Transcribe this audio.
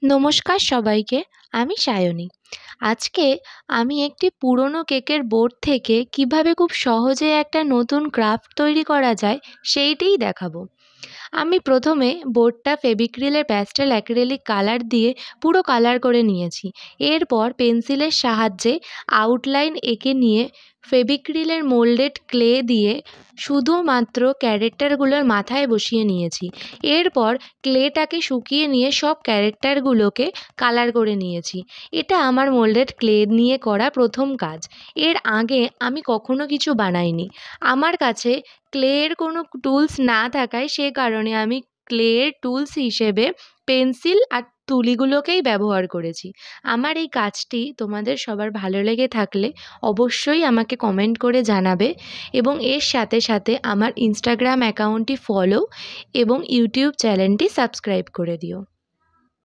নমস্কার সবাইকে। আমি সায়নী। আজকে আমি একটি পুরনো কেকের বোর্ড থেকে কিভাবে খুব সহজে একটা নতুন ক্রাফট তৈরি করা যায় সেইটিই দেখাবো। আমি প্রথমে বোর্ডটা ফেভিক্রিলের প্যাস্টেল অ্যাক্রিলিক কালার দিয়ে পুরো কালার করে নিয়েছি। এরপর পেন্সিলের সাহায্যে আউটলাইন এঁকে নিয়ে ফেভিক্রিলের মোল্ডেড ক্লে দিয়ে শুধুমাত্র ক্যারেক্টারগুলোর মাথায় বসিয়ে নিয়েছি। এরপর ক্লেটাকে শুকিয়ে নিয়ে সব ক্যারেক্টারগুলোকে কালার করে নিয়েছি। এটা আমার মোল্ডেড ক্লে নিয়ে করা প্রথম কাজ। এর আগে আমি কখনো কিছু বানাইনি। আমার কাছে ক্লের কোনো টুলস না থাকায় সে কারণে আমি ক্লের টুলস হিসেবে পেন্সিল আর তুলিগুলোকেই ব্যবহার করেছি। আমার এই কাজটি তোমাদের সবার ভালো লেগে থাকলে অবশ্যই আমাকে কমেন্ট করে জানাবে এবং এর সাথে সাথে আমার ইনস্টাগ্রাম অ্যাকাউন্টটি ফলো এবং ইউটিউব চ্যানেলটি সাবস্ক্রাইব করে দিও।